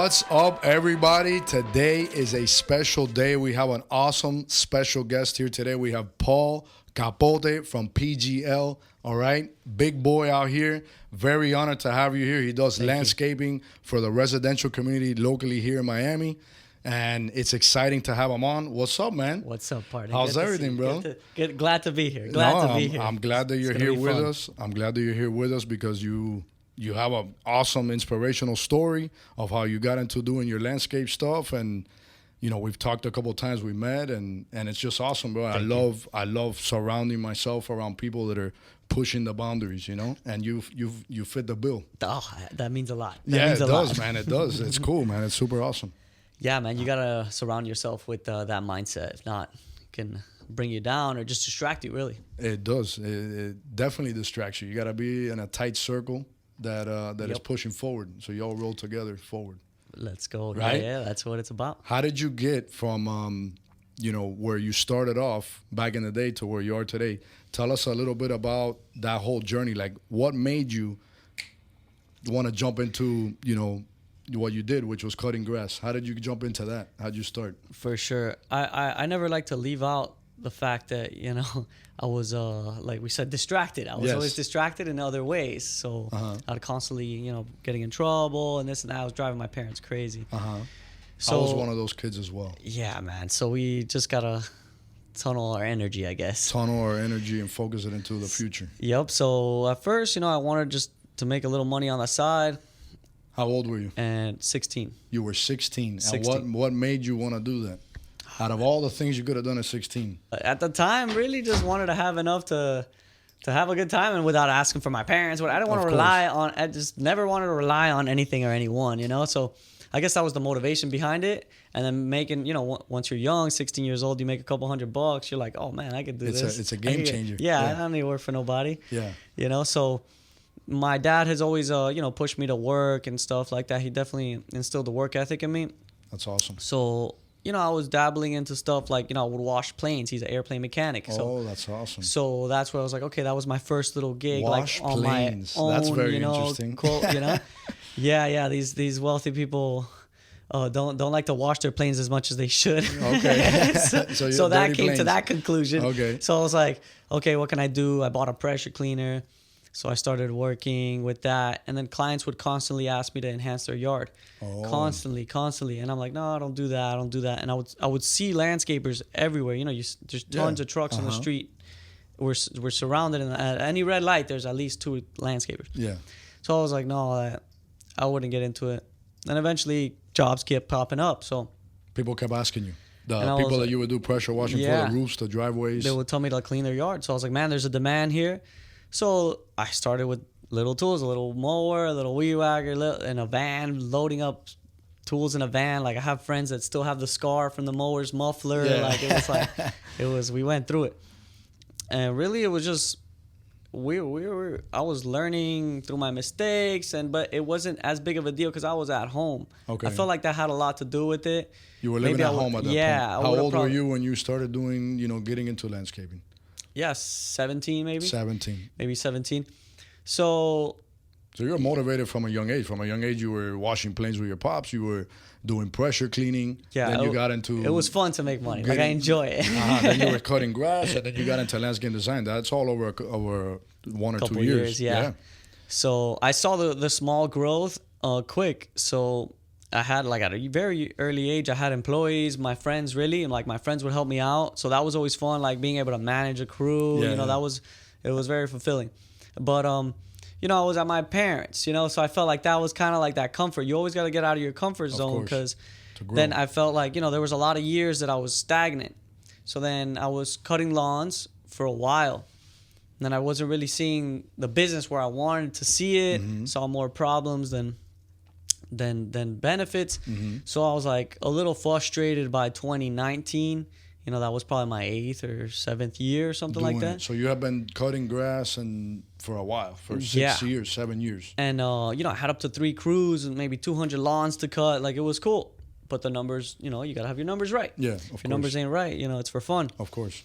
What's up, everybody? Today is a special day. We have an awesome special guest here today. We have Paul Capote from PGL. All right, big boy out here. Very honored to have you here. He does landscaping for the residential community locally here in Miami. And it's exciting to have him on. What's up, man? What's up, partner? How's everything, bro? Glad to be here. Glad to be here. I'm glad that you're here with us. I'm glad that you're here with us because you have an awesome inspirational story of how you got into doing your landscape stuff. And, you know, we've talked a couple of times, we met, and it's just awesome, bro. I love surrounding myself around people that are pushing the boundaries, you know, and you fit the bill. Oh, that means a lot. It does, man. It does. It's cool, man. It's super awesome. Yeah, man, you got to surround yourself with that mindset. If not, it can bring you down or just distract you, really. It does. It definitely distracts you. You got to be in a tight circle that is pushing forward. So you all roll together forward. Let's go. Right? Yeah, that's what it's about. How did you get from, where you started off back in the day to where you are today? Tell us a little bit about that whole journey. Like, what made you want to jump into, what you did, which was cutting grass? How did you jump into that? How did you start? For sure. I never like to leave out the fact that, I was, like we said, distracted. I was always distracted in other ways. So I'd constantly, getting in trouble and this and that. I was driving my parents crazy. So, I was one of those kids as well. Yeah, man. So we just got to tunnel our energy, I guess. Tunnel our energy and focus it into the future. Yep. So at first, I wanted just to make a little money on the side. How old were you? And 16. You were 16. 16. And what made you want to do that? Out of all the things you could have done at 16. At the time, really just wanted to have enough to have a good time and without asking for my parents. I didn't want to rely on, I just never wanted to rely on anything or anyone, So I guess that was the motivation behind it. And then making, once you're young, 16 years old, you make a couple $100, you're like, oh man, I could do this. It's a game changer. I don't need to work for nobody. Yeah. So my dad has always, pushed me to work and stuff like that. He definitely instilled the work ethic in me. That's awesome. So, I was dabbling into stuff like, I would wash planes. He's an airplane mechanic. So, that's awesome. So that's where I was like, okay, that was my first little gig. Wash like on planes. My own, that's very interesting. Quote, Yeah. These wealthy people don't like to wash their planes as much as they should. Okay. so that came to that conclusion. Okay. So I was like, okay, what can I do? I bought a pressure cleaner. So I started working with that. And then clients would constantly ask me to enhance their yard. Constantly. And I'm like, no, I don't do that. And I would see landscapers everywhere. There's tons of trucks on the street. We're surrounded. And at any red light, there's at least 2 landscapers. Yeah. So I was like, no, I wouldn't get into it. And eventually, jobs kept popping up. So people kept asking you. The people that you would do pressure washing for, the roofs, the driveways. They would tell me to clean their yard. So I was like, man, there's a demand here. So I started with little tools, a little mower, a little weed whacker, in a van, loading up tools in a van. Like I have friends that still have the scar from the mower's muffler. Yeah. Like we went through it. And really it was just, I was learning through my mistakes, but it wasn't as big of a deal because I was at home. Okay. I felt like that had a lot to do with it. You were living at home at that point. How old were you when you started doing, getting into landscaping? Yeah, 17 maybe. 17. Maybe 17. So you're motivated from a young age. From a young age, you were washing planes with your pops. You were doing pressure cleaning. Yeah. Then you got into... It was fun to make money. I enjoy it. Then you were cutting grass, and then you got into landscape design. That's all over 1 or 2 years. Yeah. So I saw the small growth quick. So I had, like, at a very early age, I had employees, my friends, really, and like my friends would help me out. So that was always fun, like being able to manage a crew. It was very fulfilling. But I was at my parents, so I felt like that was kind of like that comfort. You always got to get out of your comfort zone because then I felt like, there was a lot of years that I was stagnant. So then I was cutting lawns for a while. And then I wasn't really seeing the business where I wanted to see it. Saw more problems than benefits. So I was like a little frustrated by 2019. That was probably my 8th or 7th year or something like that. So you have been cutting grass for a while, for 6 years, 7 years. And, I had up to 3 crews and maybe 200 lawns to cut. Like, it was cool. But the numbers, you got to have your numbers right. Yeah, If your numbers ain't right, it's for fun. Of course.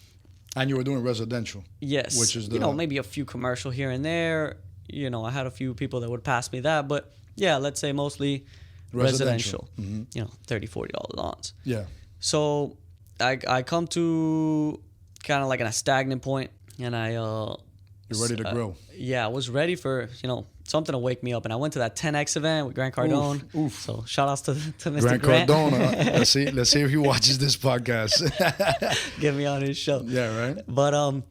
And you were doing residential. Yes. Which is maybe a few commercial here and there. I had a few people that would pass me that. But, yeah, let's say mostly residential. Mm-hmm. You know, $30-$40 lawns. Yeah. So I come to kind of like in a stagnant point, and You're ready to grow. Yeah, I was ready for, you know, something to wake me up. And I went to that 10X event with Grant Cardone. Oof. So shout outs to Mr. Grant Cardone. Let's see if he watches this podcast. Get me on his show. Yeah, right. But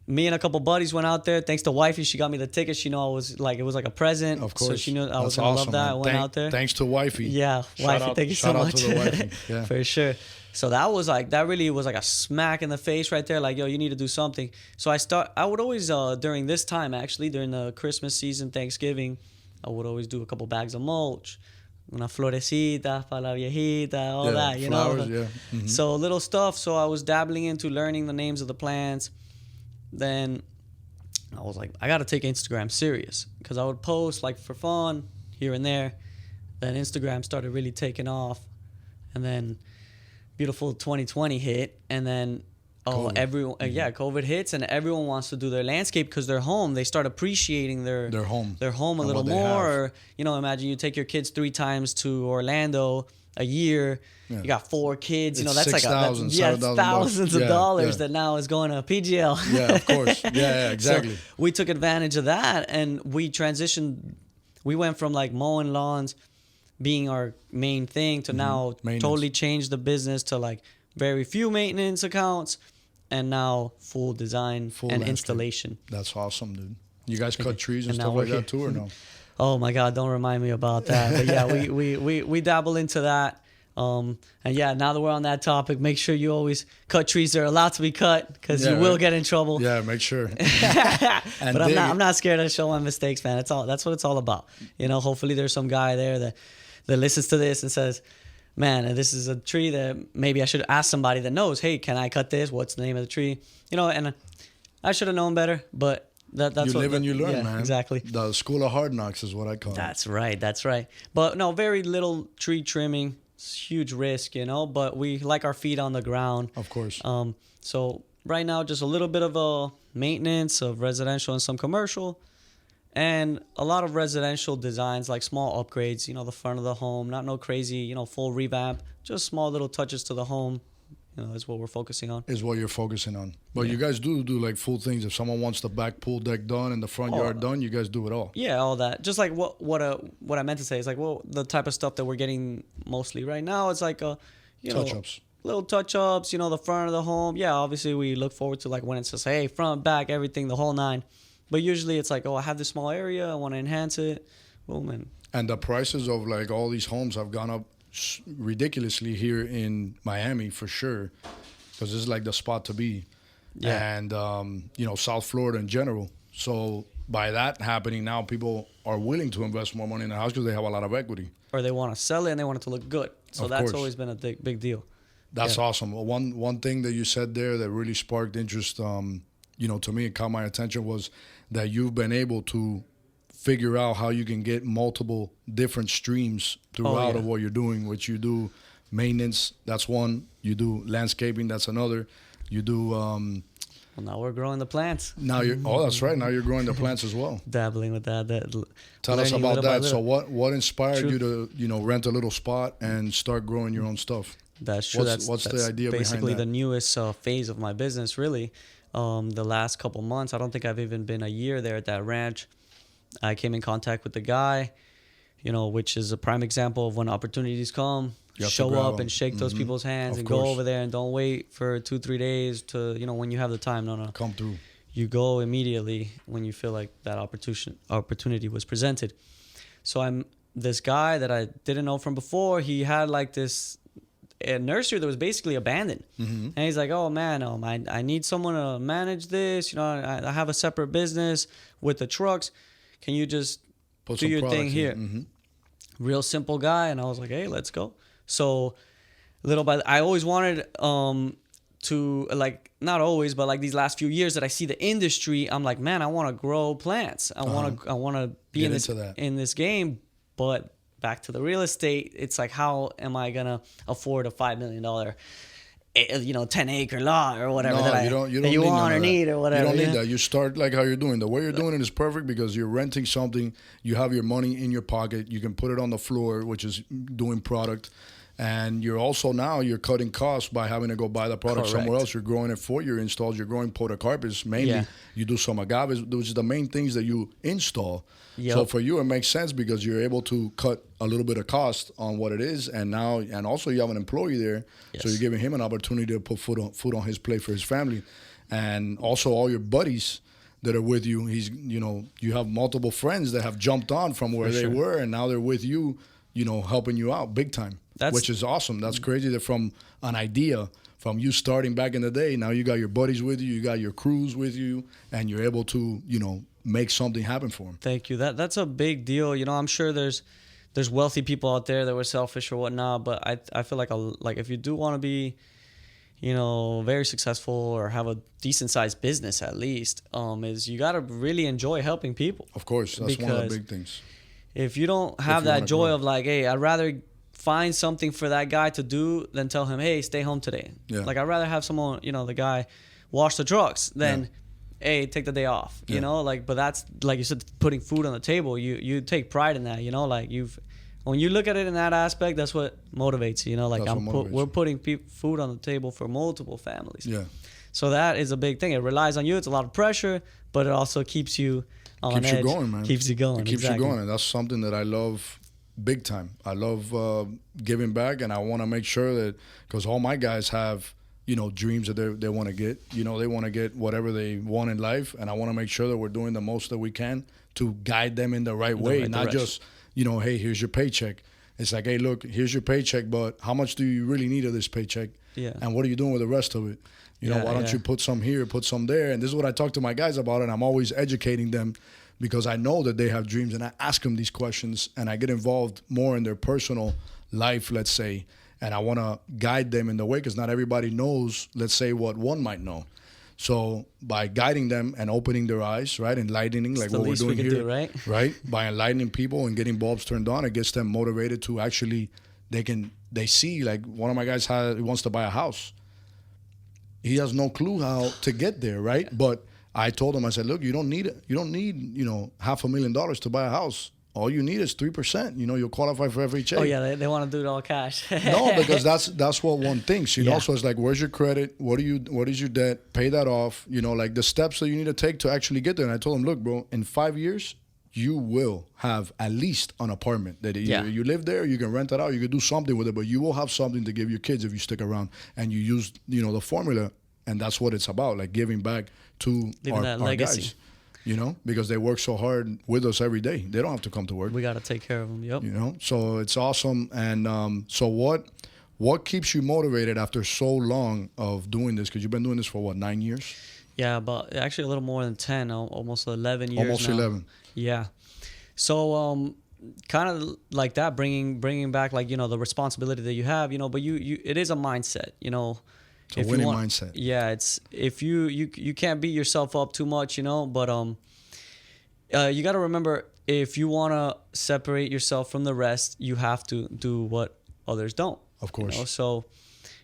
me and a couple buddies went out there. Thanks to wifey, she got me the ticket. She knew I was like, it was like a present. Of course. So she knew I was gonna love that. I went out there. Thanks to wifey. Yeah, wifey, thank you so much. Shout out to the wifey. Yeah. For sure. So that really was like a smack in the face right there. Like, yo, you need to do something. So I would always, during this time actually, during the Christmas season, Thanksgiving, I would always do a couple bags of mulch, una florecita para la viejita, all that, you flowers, know. Yeah. Mm-hmm. So little stuff. So I was dabbling into learning the names of the plants. Then I was like, I got to take Instagram serious, because I would post like for fun here and there. Then Instagram started really taking off. And then beautiful 2020 hit, and then COVID hits, and everyone wants to do their landscape because they're home. They start appreciating their home a little more. Or, you know, imagine you take your kids 3 times to Orlando a year. Yeah. You got 4 kids. You know, that's like thousands of dollars that now is going to PGL. Yeah, of course. Yeah, exactly. So we took advantage of that, and we transitioned. We went from like mowing lawns being our main thing to now totally change the business to like very few maintenance accounts, and now full design and installation. That's awesome, dude. You guys cut trees and stuff like that too, or no? Oh my God, don't remind me about that. But yeah, we dabble into that. And yeah, now that we're on that topic, make sure you always cut trees that are allowed to be cut, because you will get in trouble. Yeah, make sure. But I'm not scared to show my mistakes, man. That's what it's all about. You know, hopefully there's some guy there that listens to this and says, man, this is a tree that maybe I should ask somebody that knows, hey, can I cut this? What's the name of the tree? You know, and I should have known better, but that's you live and you learn, man. Exactly. The school of hard knocks is what I call it. That's right. But no, very little tree trimming. It's huge risk, you know, but we like our feet on the ground. Of course. So right now, just a little bit of a maintenance of residential and some commercial. And a lot of residential designs, like small upgrades, you know, the front of the home, not no crazy, you know, full revamp, just small little touches to the home, you know, is what we're focusing on. Is what you're focusing on. But you guys do like full things. If someone wants the back pool deck done and the front yard done, you guys do it all. Yeah, all that. Just like what I meant to say is like, well, the type of stuff that we're getting mostly right now, it's like, touch-ups. Little touch-ups, you know, the front of the home. Yeah, obviously we look forward to like when it says, hey, front, back, everything, the whole 9. But usually it's like, oh, I have this small area, I want to enhance it. Boom. And the prices of like all these homes have gone up ridiculously here in Miami for sure, because this is like the spot to be. Yeah. And, you know, South Florida in general. So by that happening now, people are willing to invest more money in the house because they have a lot of equity. Or they want to sell it and they want it to look good. So that's always been a big deal. That's awesome. One thing that you said there that really sparked interest, you know, to me, it caught my attention, was that you've been able to figure out how you can get multiple different streams throughout of what you're doing, which you do maintenance, that's one. You do landscaping, that's another. You do... well, now we're growing the plants. Now you're... Oh, that's right. Now you're growing the plants as well. Dabbling with that. Tell us about that. So what inspired you to, you know, rent a little spot and start growing your own stuff? That's true. What's the idea behind that? Basically the newest phase of my business, really. The last couple months, I don't think I've even been a year there at that ranch. I came in contact with the guy, you know, which is a prime example of when opportunities come, show up and shake those people's hands and go over there and don't wait for 2-3 days to, you know, when you have the time. No. Come through. You go immediately when you feel like that opportunity was presented. So this guy that I didn't know from before, he had like a nursery that was basically abandoned. And he's like, oh man, I need someone to manage this. You know, I have a separate business with the trucks. Can you just do your thing here? Real simple guy. And I was like, hey, let's go. So little by I always wanted to, like, not always, but like these last few years that I see the industry, I'm like, man, I want to grow plants. I want to be in this game. But back to the real estate, it's like, how am I gonna afford a $5 million a 10-acre lot or whatever No, that you don't. You that don't you need want none or of that. need or whatever. You don't need yeah. that. You start like how you're doing. The way you're doing it is perfect because you're renting something. You have your money in your pocket. You can put it on the floor, which is doing product, and you're cutting costs by having to go buy the product somewhere Correct. else. You're growing it for your installs. You're growing podocarpus mainly. Yeah. You do some agaves, which is the main things that you install. Yep. So for you, it makes sense because you're able to cut a little bit of cost on what it is, and also you have an employee there, so Yes. you're giving him an opportunity to put food on his plate for his family, and also all your buddies that are with you. You have multiple friends that have jumped on from where For they sure. were, and now they're with you, helping you out big time, which is awesome. That's crazy that from an idea. From you starting back in the day, now you got your buddies with you, you got your crews with you, and you're able to, make something happen for them. Thank you. That's a big deal. I'm sure there's wealthy people out there that were selfish or whatnot, but I feel like if you do want to be, very successful or have a decent sized business at least, is you got to really enjoy helping people. Of course, that's one of the Because big things. if you don't have you wanna that joy grow. of like, hey, I'd rather find something for that guy to do than tell him, hey, stay home today. Yeah. Like I'd rather have someone, the guy wash the trucks than, hey, take the day off. Yeah. But that's like you said, putting food on the table. You take pride in that. Like when you look at it in that aspect, that's what motivates you. Like That's what motivates we're you. putting food on the table for multiple families. Yeah. So that is a big thing. It relies on you. It's a lot of pressure, but it also keeps you on Keeps you edge. going, man. Keeps you going. It keeps exactly. you going, and that's something that I love big time. I love giving back, and I want to make sure that because all my guys have dreams that they want to get. They want to get whatever they want in life, and I want to make sure that we're doing the most that we can to guide them in the right way, right not direction. just hey, here's your paycheck. It's like, hey, look, here's your paycheck, but how much do you really need of this paycheck? Yeah. And what are you doing with the rest of it? Why don't you put some here, put some there? And this is what I talk to my guys about, and I'm always educating them because I know that they have dreams, and I ask them these questions, and I get involved more in their personal life, let's say, and I want to guide them in the way because not everybody knows, let's say, what one might know. So by guiding them and opening their eyes, right, enlightening, like the what we're least we doing can here, do, right? right? By enlightening people and getting bulbs turned on, it gets them motivated to actually they see, like one of my guys he wants to buy a house. He has no clue how to get there, right? But I told him, I said, look, you don't need $500,000 to buy a house. All you need is 3%. You'll qualify for FHA. Oh yeah, they want to do it all cash. No, because that's what one thinks, Yeah. So it's like, where's your credit? What is your debt? Pay that off. Like the steps that you need to take to actually get there. And I told him, look, bro, in 5 years, you will have at least an apartment that you live there. You can rent it out. You can do something with it, but you will have something to give your kids if you stick around and you use the formula. And that's what it's about, like giving back to our legacy. guys. Because they work so hard with us every day. They don't have to come to work. We got to take care of them. Yep. So it's awesome. And so what keeps you motivated after so long of doing this? Because you've been doing this for 9 years? Yeah, but actually a little more than 10, almost 11 years Almost now. 11. Yeah. So kind of like that, bringing back like the responsibility that you have, but you it is a mindset, It's a winning mindset. Yeah, it's if you can't beat yourself up too much, but you got to remember, if you want to separate yourself from the rest, you have to do what others don't. Of course. So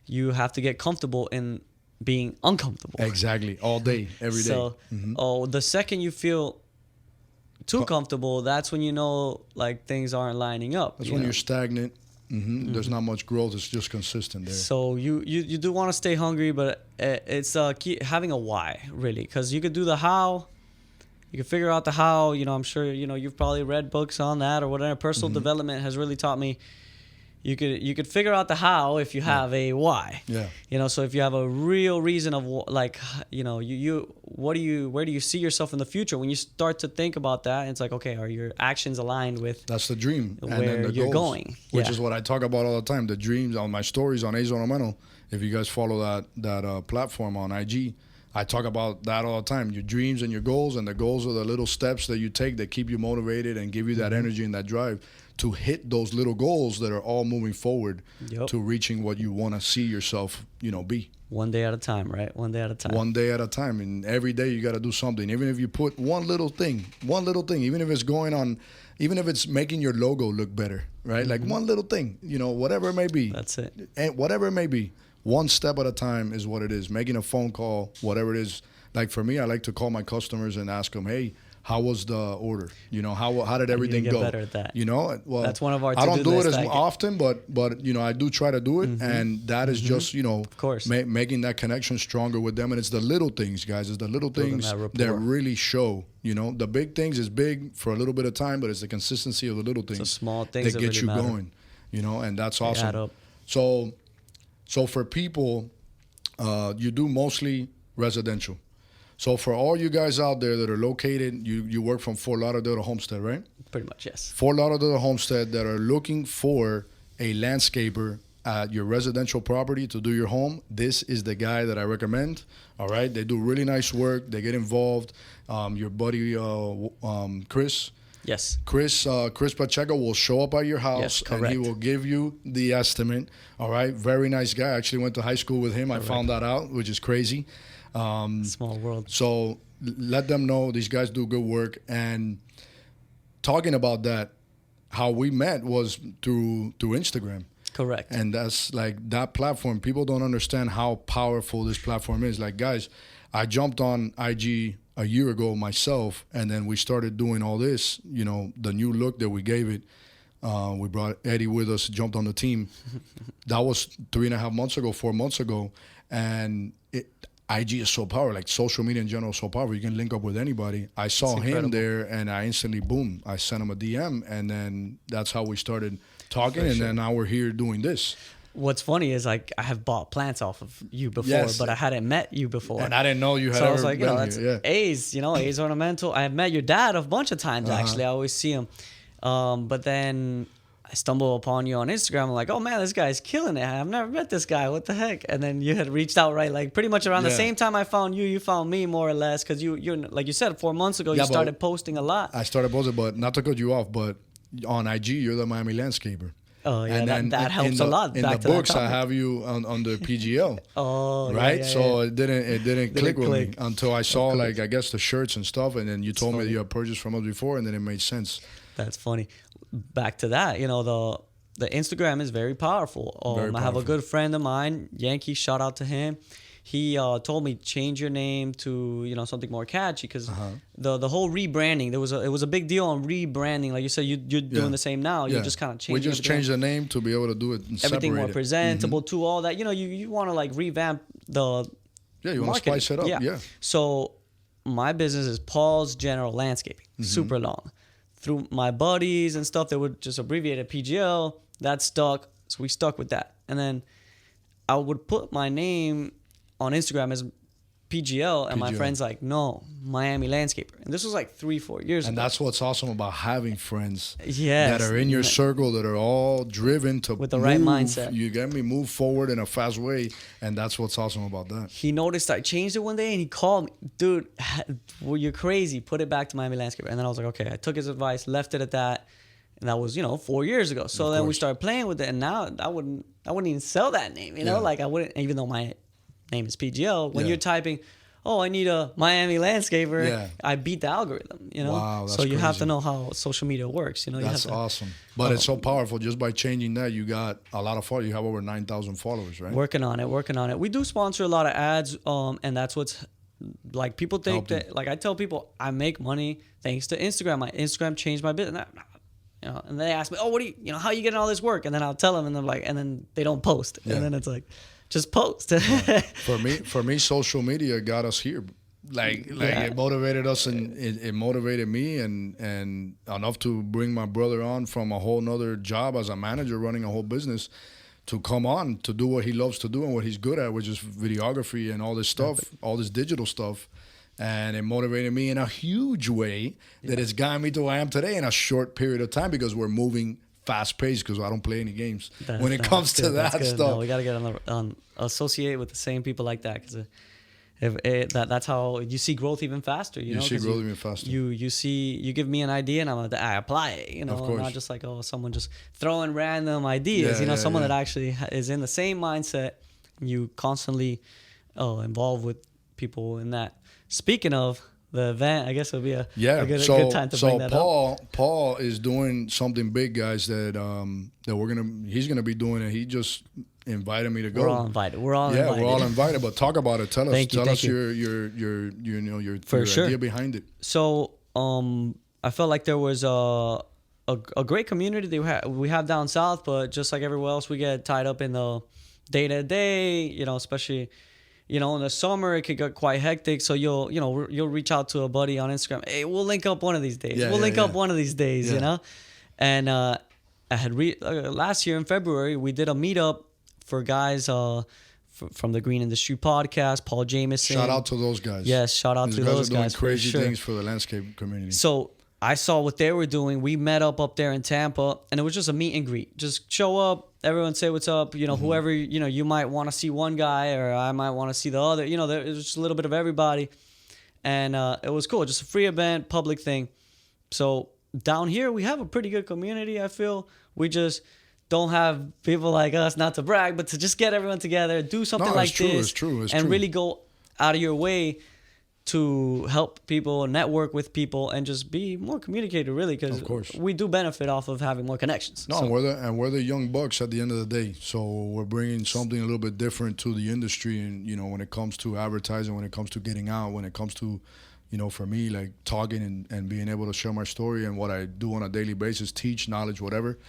you have to get comfortable in being uncomfortable. Exactly. All day, every day. So, the second you feel too comfortable, that's when like things aren't lining up. That's when you're stagnant. There's not much growth. It's just consistent there. So you do want to stay hungry, but it's having a why, really, because you could do the how. You can figure out the how. I'm sure you've probably read books on that or whatever. Personal development has really taught me. You could figure out the how if you have a why. Yeah. So if you have a real reason of like, where do you see yourself in the future? When you start to think about that, it's like, okay, are your actions aligned with That's the dream. where and then the you're goals, going? Which Yeah. is what I talk about all the time. The dreams on my stories on Azonomeno. If you guys follow that platform on IG, I talk about that all the time. Your dreams and your goals, and the goals are the little steps that you take that keep you motivated and give you that energy and that drive to hit those little goals that are all moving forward to reaching what you want to see yourself, be. One day at a time, right? One day at a time. One day at a time. And every day you got to do something. Even if you put one little thing, even if it's even if it's making your logo look better, right? Like one little thing, whatever it may be. That's it. And whatever it may be. one step at a time is what it is. Making a phone call, whatever it is. Like for me, I like to call my customers and ask them, hey, how was the order? You know, how did everything get go? better at that. You know, well, That's one of our I don't to-do do it lists, as like- often, but you know, I do try to do it, and that is just, you know, Of course. making that connection stronger with them. And it's the little things, guys. It's the little Building things that that rapport. really show. You know, the big things is big for a little bit of time, but it's the consistency of the little things the small things that that get really you matter. going. You know, and that's They add awesome. up. So for people, you do mostly residential. So for all you guys out there that are located, you work from Fort Lauderdale to Homestead, right? Pretty much, yes. Fort Lauderdale to Homestead that are looking for a landscaper at your residential property to do your home, this is the guy that I recommend. All right, they do really nice work. They get involved. Your buddy Chris Yes. Chris Pacheco will show up at your house Yes, and he correct. will give you the estimate. All right, very nice guy. I actually went to high school with him. I found that out, which is crazy. Small world. So let them know these guys do good work. And talking about that, how we met was through Instagram. Correct. And that's like that platform. People don't understand how powerful this platform is. Like, guys, I jumped on IG a year ago myself, and then we started doing all this, you know, the new look that we gave it. We brought Eddie with us, jumped on the team. That was 3.5 months ago, 4 months ago. And IG is so powerful, like social media in general is so powerful. You can link up with anybody. I saw him incredible. there, and I instantly, boom, I sent him a DM, and then that's how we started talking, and then now we're here doing this. What's funny is like I have bought plants off of you before, Yes. but I hadn't met you before. And I didn't know you had So I ever was like, you been know, that's here. Yeah. A's, you know, A's ornamental. I have met your dad a bunch of times, actually. I always see him. But then I stumble upon you on Instagram. I'm like, oh man, this guy's killing it. I've never met this guy. What the heck? And then you had reached out, right? Like pretty much around the Yeah. same time I found you, you found me more or less. Cause you're like you said, 4 months ago, Yeah, you but started posting a lot. I started posting, but not to cut you off, but on IG, you're the Miami landscaper. Oh yeah, And then that helps in the, a lot. In Back the to that books, I topic. have you on the PGL. Oh, yeah, right? yeah, So yeah. it didn't click with me click. until I saw like I guess the shirts and stuff, and then you told me that funny. you had purchased from us before, and then it made sense. That's funny. Back to that, you know, the Instagram is very powerful. Very I have a powerful. good friend of mine, Yankee. Shout out to him. He told me change your name to, you know, something more catchy because the whole rebranding, it was a big deal on rebranding. Like you said, you're doing the same now. You're just kind of changing. We just everything. changed the name to be able to do it and everything more separate it. presentable to all that. You know, you want to like revamp the Yeah, you want to marketing. spice it up. Yeah. So my business is Paul's General Landscaping. Super long. Through my buddies and stuff, they would just abbreviate it PGL. That stuck. So we stuck with that. And then I would put my name on Instagram as PGL, and my PGL. friends like, no, Miami Landscaper. And this was like 3-4 years And ago. that's what's awesome about having friends Yes. that are in your circle, that are all driven to With the right move. mindset. You get me? Move forward in a fast way, and that's what's awesome about that. He noticed I changed it one day and he called me, dude, well, you're crazy. Put it back to Miami Landscaper. And then I was like, okay, I took his advice, left it at that. And that was, 4 years ago. So then we course. started playing with it. And now I wouldn't even sell that name, you know? Yeah. Like I wouldn't, even though my name is PGL, when Yeah. you're typing, oh, I need a Miami Landscaper, Yeah. I beat the algorithm, you know? Wow, that's so you have to crazy. know how social media works, you know? That's you have to awesome. But it's so powerful. Just by changing that, you got a lot of followers. You have over 9,000 followers, right? Working on it. We do sponsor a lot of ads, and that's what's like people think Helped you. that like I tell people I make money thanks to Instagram. My Instagram changed my business. You know, and they ask me, oh, what do you how are you getting all this work? And then I'll tell them, and they're like, and then they don't post, Yeah. and then it's like, just post. For me, social media got us here. Like Yeah. it motivated us, and it motivated me, and enough to bring my brother on from a whole nother job as a manager running a whole business to come on to do what he loves to do and what he's good at, which is videography and all this stuff, all this digital stuff. And it motivated me in a huge way that it's gotten me to where I am today in a short period of time, because we're moving fast paced, because I don't play any games when it comes to that That's good. stuff. No, we gotta get on associate with the same people like that, because that's how you see growth even faster. You know, see 'cause growth even faster. You give me an idea and I apply it. You know, Of course. not just like someone just throwing random ideas. Yeah, Someone yeah. that actually is in the same mindset. You constantly involved with people in that. Speaking of the event. I guess it'll be a So good time to bring that up. Paul is doing something big, guys. That he's gonna be doing it. He just invited me to go. We're all invited. We're all Yeah, invited. we're all invited. But talk about it. Tell us. Thank you, Tell thank us you. your For sure. idea behind it. So I felt like there was a great community that we have down south, but just like everywhere else, we get tied up in the day to day. You know, especially in the summer, it could get quite hectic. So you'll reach out to a buddy on Instagram. Hey, we'll link up one of these days. Yeah, we'll link up one of these days. Yeah. You know, and I had last year in February we did a meetup for guys from the Green Industry Podcast. Paul Jameson. Shout out to those guys. Yes, shout out to those guys. Are doing guys. crazy for sure. things for the landscape community. So I saw what they were doing. We met up there in Tampa, and it was just a meet and greet. Just show up, everyone say what's up. Whoever you might want to see one guy, or I might want to see the other. There was just a little bit of everybody, and it was cool. Just a free event, public thing. So down here, we have a pretty good community. I feel we just don't have people like us, not to brag, but to just get everyone together, do something like this, it's true, and really go out of your way to help people, network with people, and just be more communicated, really, because we do benefit off of having more connections. No, we're the young bucks at the end of the day. So we're bringing something a little bit different to the industry, and when it comes to advertising, when it comes to getting out, when it comes to, for me, like talking and being able to share my story and what I do on a daily basis, teach knowledge, whatever,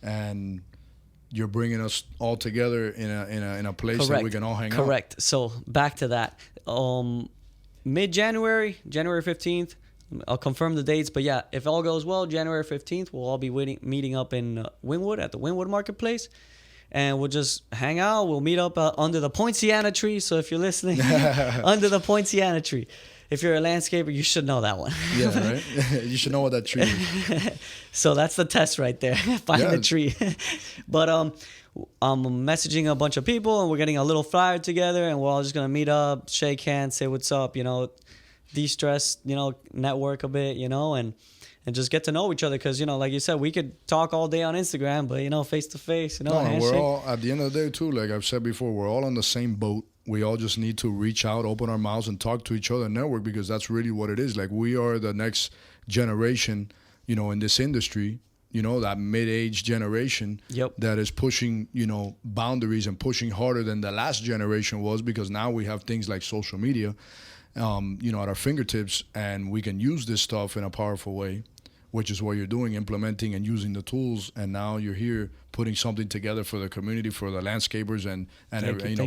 and you're bringing us all together in a place that we can all hang out. Correct. So back to that. Mid-January, January 15th, I'll confirm the dates. But yeah, if all goes well, January 15th, we'll all be meeting up in Wynwood at the Wynwood Marketplace. And we'll just hang out. We'll meet up under the Poinciana tree. So if you're listening, under the Poinciana tree. If you're a landscaper, you should know that one. Yeah, right? You should know what that tree is. So that's the test right there. Find the tree. But I'm messaging a bunch of people, and we're getting a little flyer together, and we're all just going to meet up, shake hands, say what's up, de-stress, network a bit, and just get to know each other. Because, like you said, we could talk all day on Instagram, but, face-to-face, handshake. We're all, at the end of the day, too, like I've said before, we're all on the same boat. We all just need to reach out, open our mouths, and talk to each other and network, because that's really what it is. Like, we are the next generation, in this industry, that mid-age generation that is pushing, boundaries and pushing harder than the last generation was, because now we have things like social media, at our fingertips, and we can use this stuff in a powerful way, which is what you're doing, implementing and using the tools. And now you're here putting something together for the community, for the landscapers and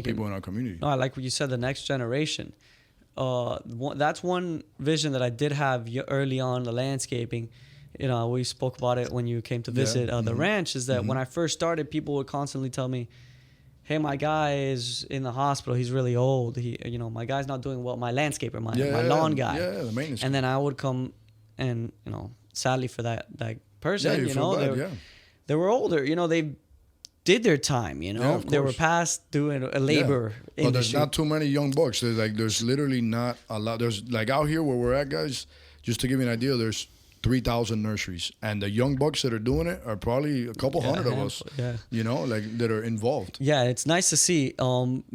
people in our community. No, I like what you said, the next generation. That's one vision that I did have early on, the landscaping. We spoke about it when you came to visit the ranch, is that when I first started, people would constantly tell me, hey, my guy is in the hospital. He's really old. My guy's not doing well. My landscaper, my lawn guy. Yeah, the maintenance. And then I would come and, sadly for that person, they were older. They did their time, they were past doing a labor industry. But there's not too many young bucks. There's literally not a lot. There's like out here where we're at, guys, just to give you an idea, there's 3,000 nurseries, and the young bucks that are doing it are probably a couple hundred of us, that are involved. Yeah, it's nice to see,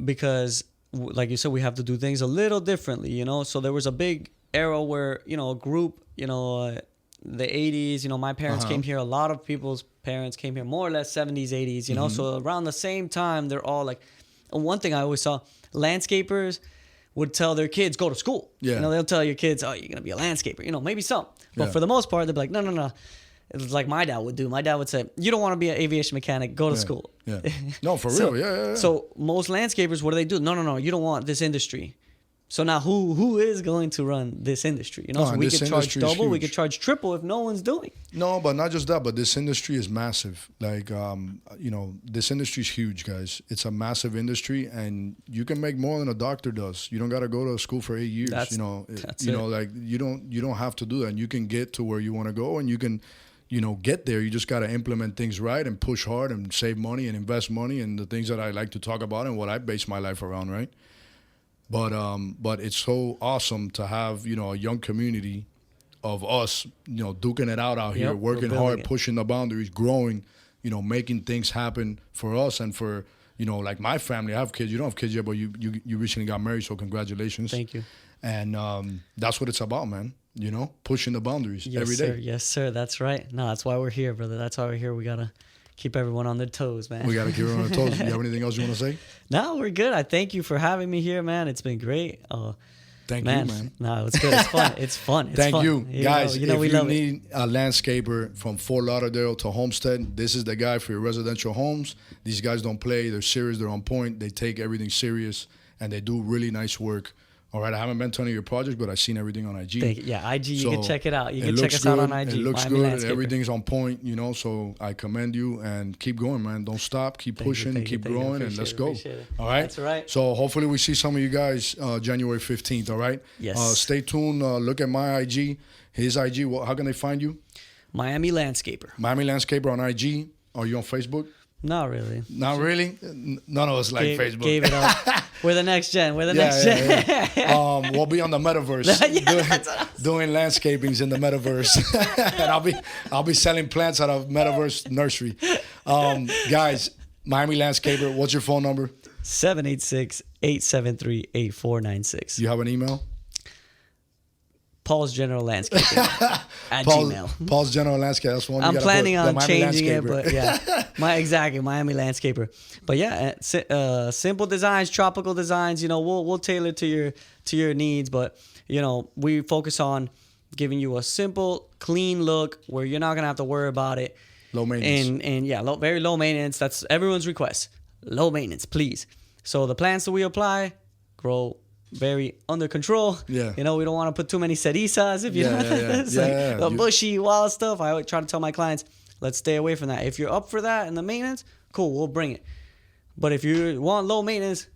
because like you said, we have to do things a little differently, so there was a big era where, a group, the 80s, my parents came here, a lot of people's parents came here, more or less 70s, 80s, so around the same time, they're all like, and one thing I always saw, landscapers would tell their kids, go to school. Yeah. They'll tell your kids, oh, you're going to be a landscaper. Maybe some. But for the most part, they'd be like, no. It was like my dad would do. My dad would say, you don't want to be an aviation mechanic, go to school. Yeah. No, for real. Yeah. So most landscapers, what do? No, you don't want this industry. So now who is going to run this industry? So we could charge double, we could charge triple if no one's doing. No, but not just that, but this industry is massive. Like, this industry is huge, guys. It's a massive industry, and you can make more than a doctor does. You don't got to go to school for 8 years. That's like you don't have to do that. And you can get to where you want to go, and you can, get there. You just got to implement things right and push hard and save money and invest money and the things that I like to talk about and what I base my life around, right? But it's so awesome to have, a young community of us, duking it out here, working hard, pushing the boundaries, growing, making things happen for us and for, you know, like my family, I have kids. You don't have kids yet, but you recently got married, so congratulations. Thank you. And that's what it's about, man. You know, pushing the boundaries every day. Sir. Yes, sir. That's right. No, that's why we're here, brother. That's why we're here. We gotta keep everyone on their toes, man. We gotta keep everyone on their toes. You have anything else you want to say? No, we're good. I thank you for having me here, man. It's been great. Thank you, man. No, it's good. It's fun. It's fun. It's Thank fun. you. Guys, if we love need a landscaper from Fort Lauderdale to Homestead, this is the guy for your residential homes. These guys don't play. They're serious. They're on point. They take everything serious, and they do really nice work. All right, I haven't been to any of your projects, but I've seen everything on IG. Yeah, IG, So you can check it out. You can it check us out on IG. It looks Miami good. Landscaper. Everything's on point, you know, so I commend you and keep going, man. Don't stop. Keep pushing, keep growing, and let's go. All right? That's right. So hopefully we see some of you guys January 15th, all right? Yes. Stay tuned. Look at my IG, his IG. How can they find you? Miami Landscaper. Miami Landscaper on IG. Are you on Facebook? Not really. Not really? None of us like Facebook. Gave it up. We're the next gen. We're the next gen. Yeah. We'll be on the metaverse doing landscapings in the metaverse. And I'll be selling plants out of metaverse nursery. Guys, Miami Landscaper, what's your phone number? 786-873-8496. You have an email? Paul's General Landscaping at Gmail. Paul's General Landscape. That's one. I'm planning on changing it, Landscaper. but yeah, Miami Landscaper. But yeah, simple designs, tropical designs. You know, we'll tailor to your needs, but you know, we focus on giving you a simple, clean look where you're not gonna have to worry about it. Low maintenance. And yeah, very low maintenance. That's everyone's request. Low maintenance, please. So the plants that we apply grow very under control. Yeah. You know, we don't want to put too many cerizas if you know. It's the bushy, wild stuff. I always try to tell my clients, let's stay away from that. If you're up for that and the maintenance, cool, we'll bring it. But if you want low maintenance,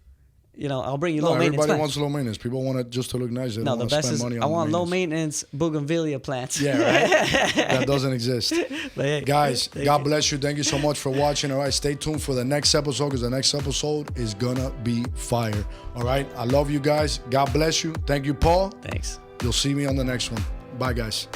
you know, I'll bring you low maintenance. Everybody wants low maintenance. People want it just to look nice. They don't want to spend money on I want low maintenance. bougainvillea plants. Yeah, right? That doesn't exist. But hey, guys, God bless you. Thank you so much for watching. All right, stay tuned for the next episode because the next episode is gonna be fire. All right, I love you guys. God bless you. Thank you, Paul. Thanks. You'll see me on the next one. Bye, guys.